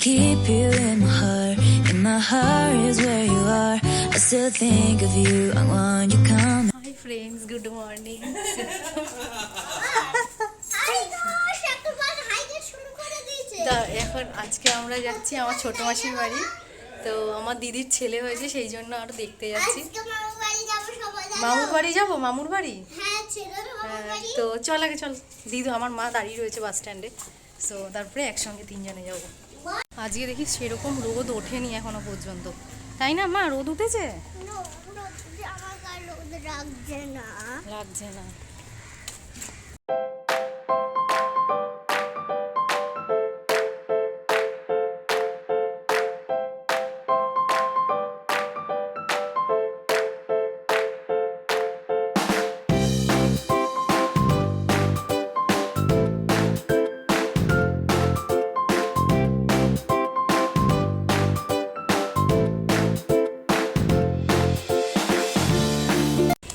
keep you in my heart is where you are. I still think of you, I want you come. Hi friends, good morning. এখন আজকে আমরা যাচ্ছি আমার ছোট মাসির বাড়ি। তো আমার দিদির ছেলে হয়েছে, সেই জন্য আরো দেখতে যাচ্ছি। মামুর বাড়ি যাবো, মামুর বাড়ি। তো চল আগে চল, দিদি আমার মা দাঁড়িয়ে রয়েছে বাস স্ট্যান্ডে। তো তারপরে একসঙ্গে তিনজনে যাবো। আজকে দেখি সেরকম রোদ ওঠেনি এখনো পর্যন্ত, তাই না মা? রোদ উঠেছে? লাগছে না।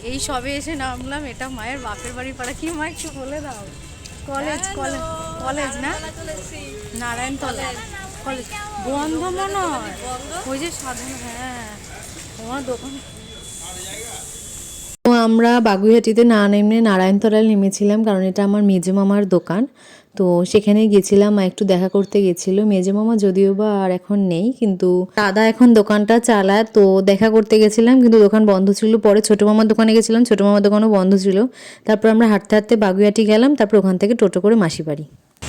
এই সবে এসে নামলাম, এটা মায়ের বাপের বাড়ি পাড়া। কি মা একটু বলে দাও। কলেজ কলেজ কলেজ না, নারায়ণতলা কলেজ। বন্ধ মনে হয়, ওই যে সাধন। হ্যাঁ, তোমার দোকান। তো আমরা বাগুইহাটিতে না নেমে নারায়ণতলায় নেমেছিলাম, কারণ এটা আমার মেজো মামার দোকান। তো সেখানে গেছিলাম, মা একটু দেখা করতে গেছিলো। মেজো মামা যদিও বা আর এখন নেই, কিন্তু দাদা এখন দোকানটা চালায়। তো দেখা করতে গেছিলাম, কিন্তু দোকান বন্ধ ছিল। পরে ছোটো মামার দোকানে গেছিলাম, ছোটো মামার দোকানও বন্ধ ছিল। তারপর আমরা হাঁটতে হাঁটতে বাগুইহাটি গেলাম, তারপর ওখান থেকে টোটো করে মাসি বাড়ি।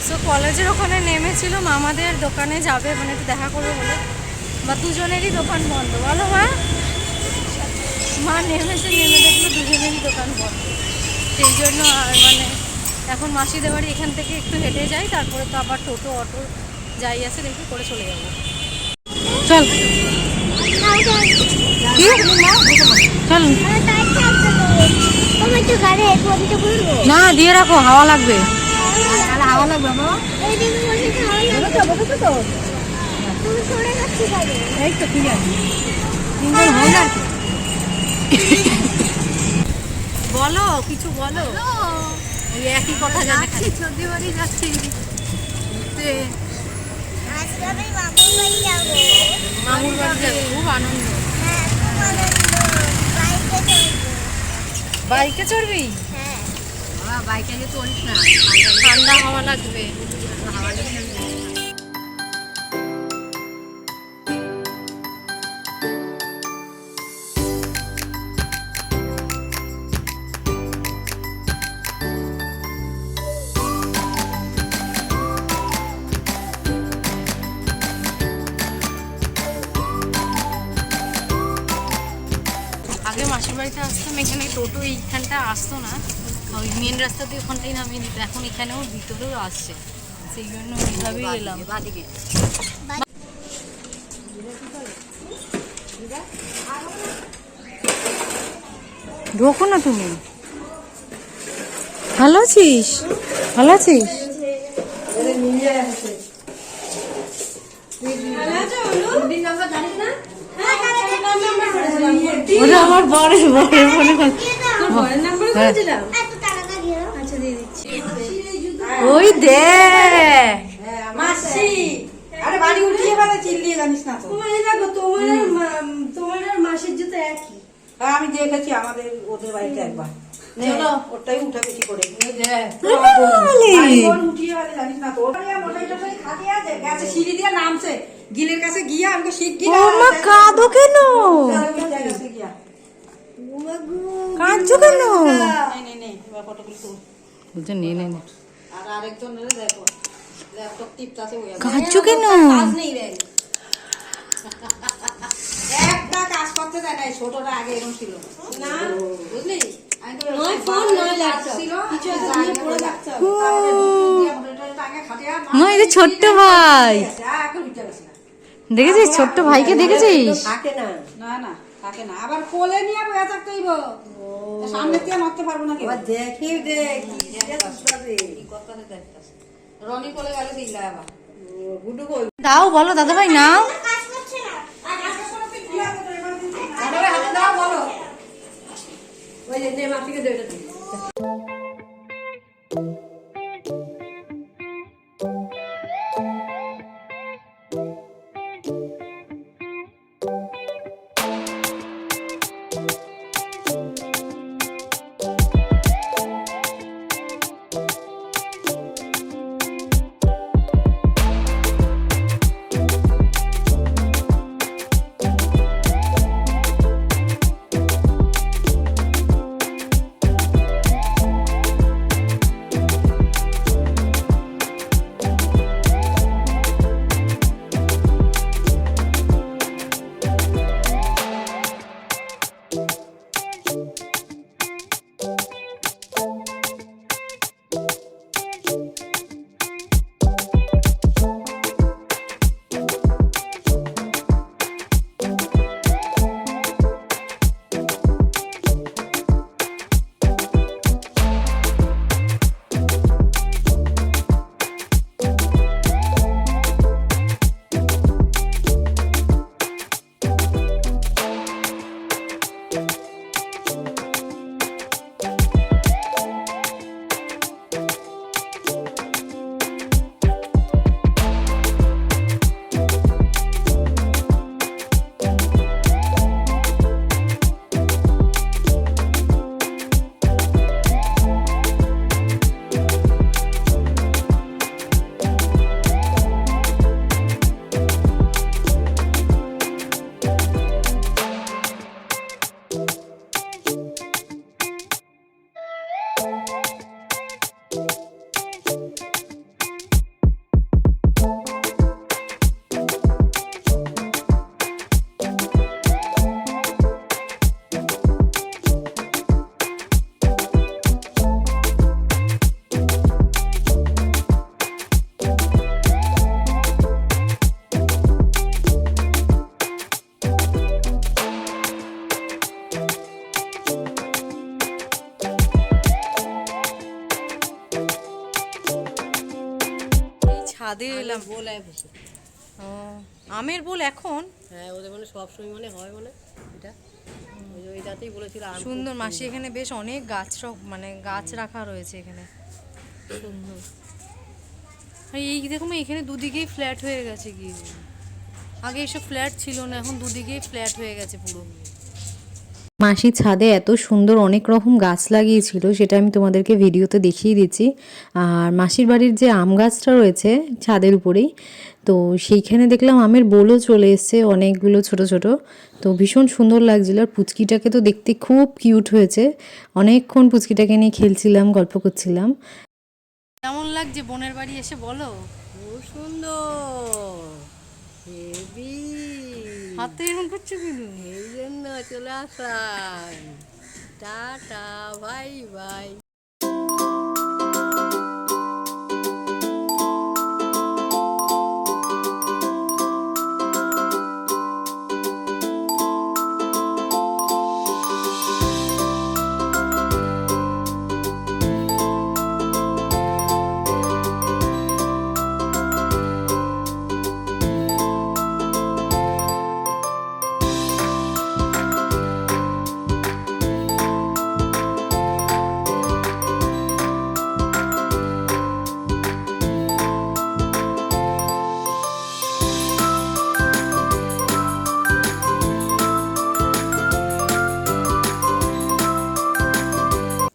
সো কলেজের ওখানে নেমেছিল, মামাদের দোকানে যাবে, মানে একটু দেখা করবে বলে। বা দুজনেরই দোকান বন্ধ, বলো মা। মা নেমেছে, নেমে দেখলো দুজনেরই দোকান বন্ধ। সেই জন্য আর মানে এখন মাসিদের বাড়ি এখান থেকে একটু হেঁটে যাই, তারপরে তো আবার টোটো অটো যাই আছে দেখি করে চলে যাবো। চল চল না, দিয়ে রাখো, হাওয়া লাগবে। হাওয়া লাগবে এই তো ঠিক আছে। বলো কিছু বলো, একই কথা যাচ্ছি, সর্দি বাড়ি যাচ্ছি। মামুর বাড়ি যাবো, খুব আনন্দ। বাইকে চড়বি? বাইকে যে চড়িস না, ঠান্ডা হাওয়া লাগবে। আগে মাসির বাড়িতে আসতাম, এখানে টোটো এইখানটা আসতো না, ওই মেন রাস্তা দিয়ে ওখানটাই নামিয়ে দিত। এখন এখানেও ভিতরেও আসছে, সেই জন্য এইভাবেই এলাম। ঢোকো না তুমি। ভালো আছিস? ভালো আছিস? আমার বরের ফোনে ওই দে মাসি। আরে বাড়ি উঠিয়ে বেলা চিল্লিয়ে জানিস না তো। তোমার আর মাসির জুতো একই। আমি দেখেছি আমাদের ওদের বাড়িতে একবার, ওটাই উঠে বেশি করে সিঁড়ি দিয়ে নামছে, গিলের কাছে গিয়া আমাকে কাঁদো কেন? কাঁদছো কেন? বলছে নে নে নে। আর আরেকজন দেখো ল্যাপটপ টিপতাছে, কাঁদছো কেন? একটা কাজ করতে দেয় না, ছোটরা আগে এরকম ছিল না, বুঝলি? ছোট্ট ভাই দেখেছিস? ছোট্ট ভাইকে দেখেছিস? থাকে না, না না থাকে না। আবার কোলে নিয়ে বসে থাকতে হইব, সামনে দিয়ে নড়তে পারবো না। দেখি দেখ রনি কোলে গেলে দিলা আবার গুডু কই দাও, বলো দাদা ভাই নাও। দাও বলো, ওই যে মাটিকে দে এটা। ছাদে এলাম। বোলায় বসে। ও আমের বোল এখন? হ্যাঁ, ওদের মানে সবসময় মানে হয় বলে এটা ওই রাতেই বলেছিল আম সুন্দর মাসি, এখানে বেশ অনেক গাছ মানে গাছ রাখা রয়েছে এখানে, সুন্দর। আর এই দেখো এখানে দুদিকেই ফ্ল্যাট হয়ে গেছে, কি আগে এসব ফ্ল্যাট ছিল না, এখন দুদিকেই ফ্ল্যাট হয়ে গেছে পুরো। মাসি ছাদে এত সুন্দর অনেক রকম গাছ লাগিয়েছিল, সেটা আমি তোমাদেরকে ভিডিওতে দেখিয়ে দিচ্ছি। আর মাসির বাড়ির যে আম গাছটা রয়েছে ছাদের উপরেই, তো সেইখানে দেখলাম আমের বোলও চলে এসছে অনেকগুলো ছোট ছোট। তো ভীষণ সুন্দর লাগছিল। আর পুচকিটাকে তো দেখতে খুব কিউট হয়েছে, অনেকক্ষণ পুচকিটাকে নিয়ে খেলছিলাম, গল্প করছিলাম। কেমন লাগছে বোনের বাড়ি এসে বলো? খুব সুন্দর, হেভি। হাতে এরকম করছো কিন্তু। এই জন্য চলে আসাম। Tata, bye bye.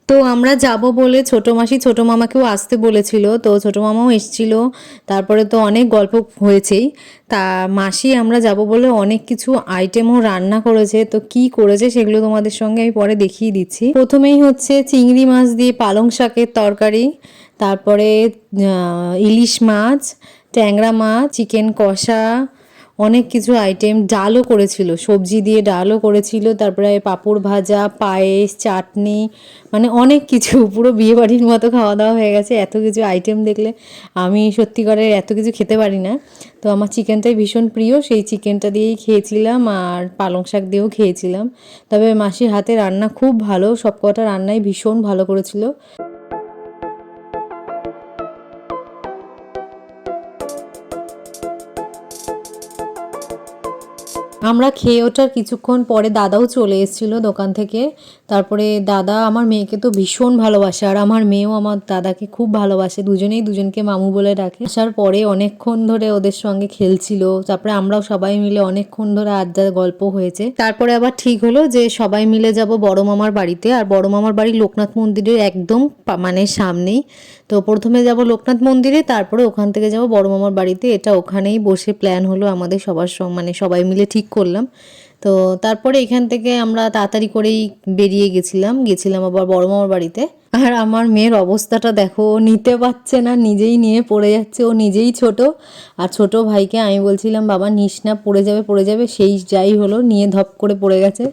তো আমরা যাব বলে ছোটো মাসি ছোটো মামাকেও আসতে বলেছিল, তো ছোটো মামাও এসেছিল। তারপরে তো অনেক গল্প হয়েছেই। তা মাসি আমরা যাব বলে অনেক কিছু আইটেমও রান্না করেছে, তো কি করেছে সেগুলো তোমাদের সঙ্গে আমি পরে দেখিয়ে দিচ্ছি। প্রথমেই হচ্ছে চিংড়ি মাছ দিয়ে পালং শাকের তরকারি, তারপরে ইলিশ মাছ, ট্যাংরা মাছ, চিকেন কষা, অনেক কিছু আইটেম, ডালও করেছিল, সবজি দিয়ে ডালও করেছিল, তারপরে পাঁপড় ভাজা, পায়েস, চাটনি, মানে অনেক কিছু, পুরো বিয়েবাড়ির মতো খাওয়া দাওয়া হয়ে গেছে। এত কিছু আইটেম দেখলে আমি সত্যিকারের এত কিছু খেতে পারি না, তো আমার চিকেনটাই ভীষণ প্রিয়, সেই চিকেনটা দিয়েই খেয়েছিলাম আর পালং শাক দিয়েও খেয়েছিলাম। তবে মাসির হাতে রান্না খুব ভালো, সব কটা রান্নাই ভীষণ ভালো করেছিল। আমরা খেয়ে ওঠার কিছুক্ষণ পরে দাদাও চলে এসেছিলো দোকান থেকে। তারপরে দাদা আমার মেয়েকে তো ভীষণ ভালোবাসে, আর আমার মেয়েও আমার দাদাকে খুব ভালোবাসে, দুজনেই দুজনকে মামু বলে ডাকে। আসার পরে অনেকক্ষণ ধরে ওদের সঙ্গে খেলছিল, তারপরে আমরাও সবাই মিলে অনেকক্ষণ ধরে আড্ডা গল্প হয়েছে। তারপরে আবার ঠিক হলো যে সবাই মিলে যাব বড় মামার বাড়িতে, আর বড় মামার বাড়ি লোকনাথ মন্দিরের একদম মানে সামনেই। তো প্রথমে যাব লোকনাথ মন্দিরে, তারপরে ওখান থেকে যাব বড় মামার বাড়িতে। এটা ওখানেই বসে প্ল্যান হলো আমাদের সবার সঙ্গে, মানে সবাই মিলে ঠিক করলাম। তো তারপরে এখান থেকে আমরা তাড়াতাড়ি করেই বেরিয়ে গেছিলাম আবার বড় মামার বাড়িতে। আর আমার মেয়ের অবস্থাটা দেখো, ও নিতে পারছে না, নিজেই নিয়ে পড়ে যাচ্ছে। ও নিজেই ছোট, আর ছোট ভাইকে আমি বলছিলাম বাবা নিস না, পড়ে যাবে, সেই যাই হলো, নিয়ে ধপ করে পড়ে গেছে।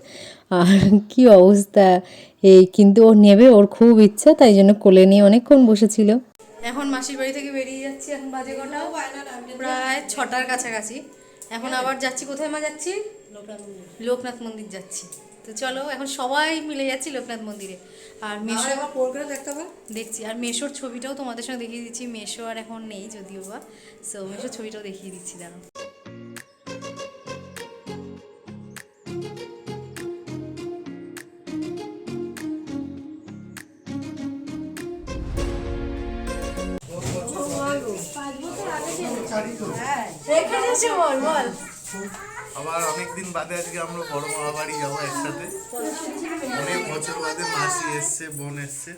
আর কি অবস্থা, এই কিন্তু ও নেবে, ওর খুব ইচ্ছা, তাই জন্য কোলে নিয়ে অনেকক্ষণ বসেছিল। এখন মাসির বাড়ি থেকে বেরিয়ে যাচ্ছি, এখন বাজে কটা, প্রায় 6টার কাছাকাছি। এখন আবার যাচ্ছি, কোথায় মা যাচ্ছি? লোকনাথ মন্দির যাচ্ছি। তো চলো এখন সবাই মিলে যাচ্ছি লোকনাথ মন্দিরে। আর মেশো দেখছি, আর মেশোর ছবিটাও তোমাদের সঙ্গে দেখিয়ে দিচ্ছি। মেশো আর এখন নেই যদিও বা, সো মেশোর ছবিটাও দেখিয়ে দিচ্ছি, দাঁড়াও। আবার অনেকদিন বাদে আজকে আমরা বড় মামা বাড়ি যাবো একসাথে। অনেক বছর বাদে মাসি এসছে, বোন এসছে।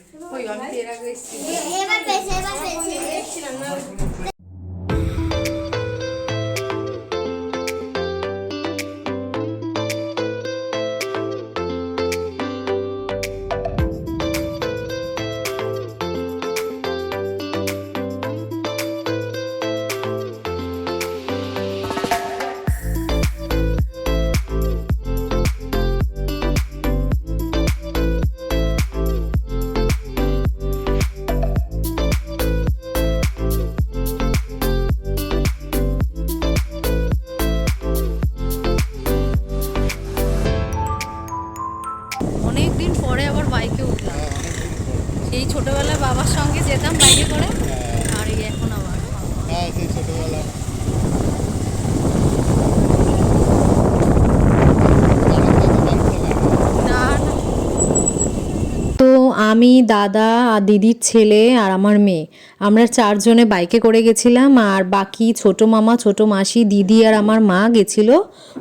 আমি, দাদা আর দিদির ছেলে আর আমার মেয়ে, আমরা 4 জনে বাইকে করে গেছিলাম। আর বাকি ছোট মামা, ছোট মাসি, দিদি আর আমার মা গেছিলো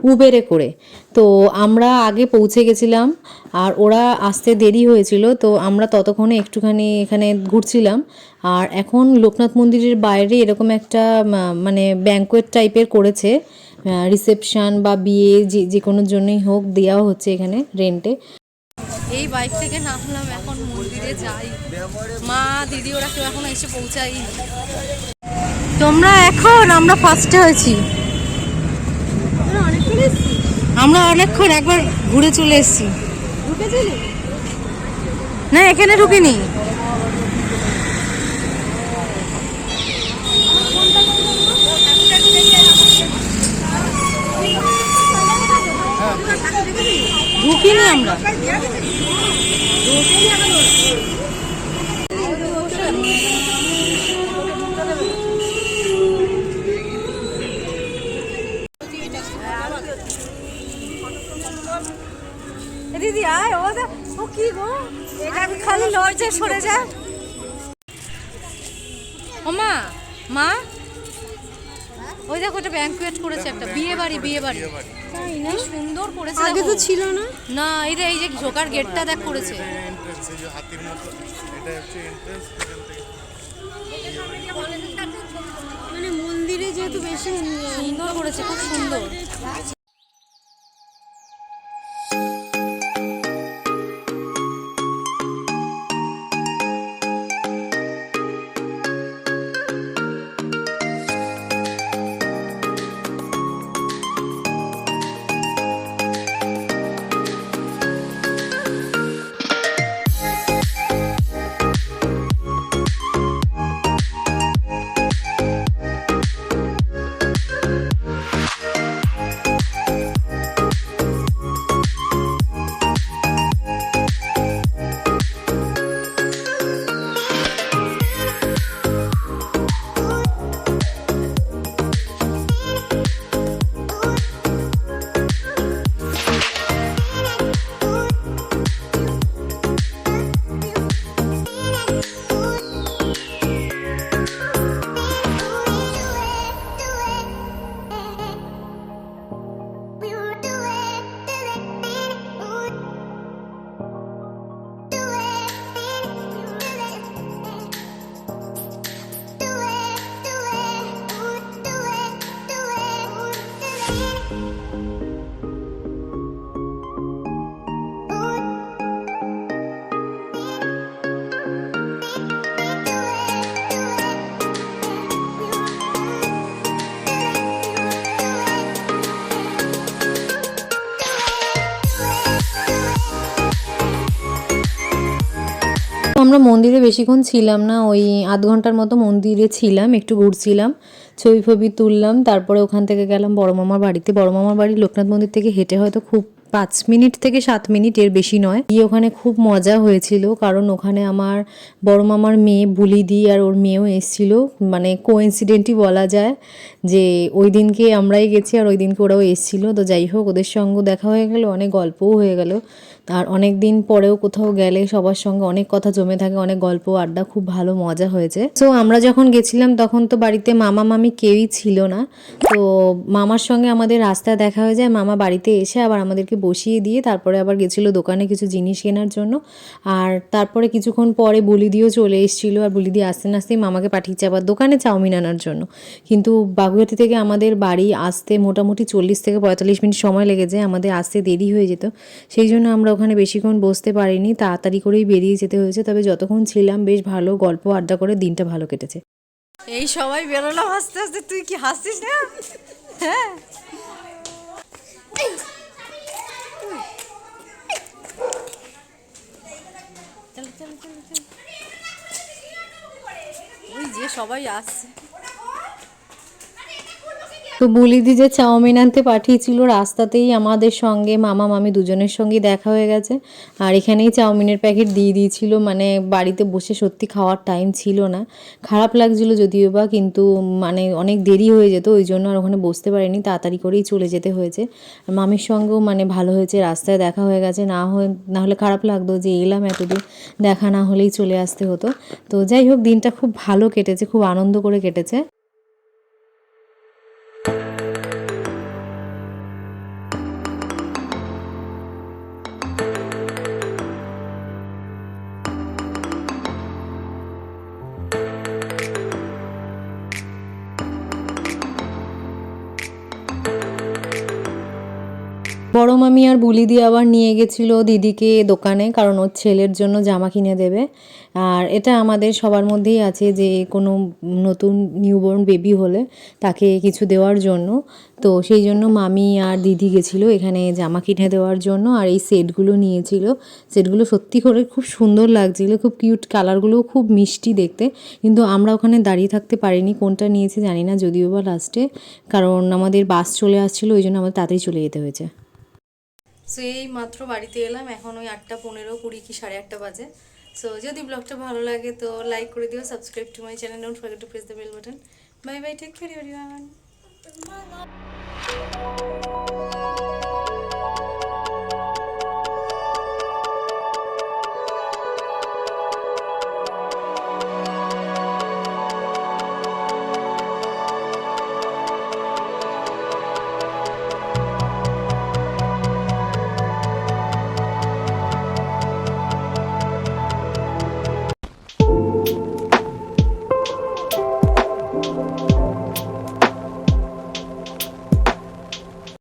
উবেরে করে। তো আমরা আগে পৌঁছে গেছিলাম আর ওরা আসতে দেরি হয়েছিল, তো আমরা ততক্ষণে একটুখানি এখানে ঘুরছিলাম। আর এখন লোকনাথ মন্দিরের বাইরে এরকম একটা মানে ব্যাঙ্কোয়েট টাইপের করেছে, রিসেপশন বা বিয়ে যে কোনোর জন্যই হোক দেওয়া হচ্ছে এখানে রেন্টে। এই বাইক থেকে নামলাম, এখন মন্দিরে যাই। মা দিদি ওরা কেউ এখন এসে পৌঁছায়নি। আমরা ফার্স্টে হয়েছি, আমরা অনেকক্ষণ একবার ঘুরে চলে এসেছি। না এখানে ঢুকিনি। ঢুকিনি আমরা। দিদি আয়, ও কি গো, খালি লজ্জা সরে যা। ও মা, মা ওই দেখো ওটা ব্যাঙ্কুয়েট করেছে, একটা বিয়ে বাড়ি। তাই না, সুন্দর করেছে। আগে তো ছিল না। না এই যে ঢোকার গেটটা দেখ করেছে। মানে মন্দিরে যেহেতু বেশি সুন্দর করেছে, খুব সুন্দর। আমরা মন্দিরে বেশিক্ষণ ছিলাম না, ওই আধ ঘন্টার মতো মন্দিরে ছিলাম, একটু ঘুরছিলাম, ছবি ফবি তুললাম। তারপরে ওখান থেকে গেলাম বড় মামার বাড়িতে। বড় মামার বাড়ি লোকনাথ মন্দির থেকে হেঁটে হয়তো খুব 5 মিনিট থেকে 7 মিনিট, এর বেশি নয়। গিয়ে ওখানে খুব মজা হয়েছিল, কারণ ওখানে আমার বড় মামার মেয়ে বুলিদি আর ওর মেয়েও এসেছিলো। মানে কোইন্সিডেন্টই বলা যায় যে ওই দিনকে আমরাই গেছি আর ওই দিনকে ওরাও এসেছিলো। তো যাই হোক, ওদের সঙ্গে দেখা হয়ে গেল, অনেক গল্পও হয়ে গেল। আর অনেক দিন পরেও কোথাও গেলে সবার সঙ্গে অনেক কথা জমে থাকে, অনেক গল্প আড্ডা, খুব ভালো মজা হয়েছে। তো আমরা যখন গেছিলাম তখন তো বাড়িতে মামা মামি কেউই ছিল না। তো মামার সঙ্গে আমাদের রাস্তায় দেখা হয়ে যায়, মামা বাড়িতে এসে আবার আমাদেরকে বসিয়ে দিয়ে তারপরে আবার গেছিলো দোকানে কিছু জিনিস কেনার জন্য। আর তারপরে কিছুক্ষণ পরে বুলিদিও চলে এসেছিলো, আর বুলিদি আসতে না আসতেই মামাকে পাঠিয়েছে আবার দোকানে চাউমিন আনার জন্য। কিন্তু বাগুইআটি থেকে আমাদের বাড়ি আসতে মোটামুটি 40 থেকে 45 মিনিট সময় লেগে যায়, আমাদের আসতে দেরি হয়ে যেত। সেই জন্য আমরা ওখানে বেশিক্ষণ বসতে পারিনি, তাড়াতাড়ি করেই বেরিয়ে যেতে হয়েছে। তবে যতক্ষণ ছিলাম বেশ ভালো গল্প আড্ডা করে দিনটা ভালো কেটেছে। এই সবাই বেরোলাম আস্তে আস্তে, তুই কি হাসছিস না? হ্যাঁ ওই যে সবাই আসছে। তো বলিদি যে চাউমিন আনতে পাঠিয়েছিল রাস্তাতেই আমাদের সঙ্গে মামা মামি দুজনের সঙ্গে দেখা হয়ে গেছে, আর এখানেই চাউমিনের প্যাকেট দিয়ে দিয়েছিল। মানে বাড়িতে বসে সত্যি খাওয়ার টাইম ছিল না, খারাপ লাগছিল যদিও বা, কিন্তু মানে অনেক দেরি হয়ে যেত, ওই জন্য আর ওখানে বসতে পারিনি, তাড়াতাড়ি করেই চলে যেতে হয়েছে। আর মামির সঙ্গেও মানে ভালো হয়েছে, রাস্তায় দেখা হয়ে গেছে, না হলে খারাপ লাগতো যে এলাম এতদূর, দেখা না হলেই চলে আসতে হতো। তো যাই হোক, দিনটা খুব ভালো কেটেছে, খুব আনন্দ করে কেটেছে। বড় মামি আর বুলি দিয়ে আবার নিয়ে গেছিলো দিদিকে দোকানে, কারণ ওর ছেলের জন্য জামা কিনে দেবে। আর এটা আমাদের সবার মধ্যেই আছে যে কোনো নতুন নিউবর্ন বেবি হলে তাকে কিছু দেওয়ার জন্য। তো সেই জন্য মামি আর দিদি গেছিলো এখানে জামা কিনে দেওয়ার জন্য, আর এই সেটগুলো নিয়েছিল। সেটগুলো সত্যি করে খুব সুন্দর লাগছিলো, খুব কিউট, কালারগুলোও খুব মিষ্টি দেখতে। কিন্তু আমরা ওখানে দাঁড়িয়ে থাকতে পারিনি, কোনটা নিয়েছি জানি না, যদিও বা লাস্টে, কারণ আমাদের বাস চলে আসছিলো, ওই জন্য আমাদের তাড়াতাড়ি চলে যেতে হয়েছে। সো এই মাত্র বাড়িতে এলাম, এখন ওই 8:15, 20 কি 8:30 বাজে। সো যদি ব্লগটা ভালো লাগে তো লাইক করে দিও, subscribe to my channel, don't forget to press the bell button. Bye bye, take care everyone.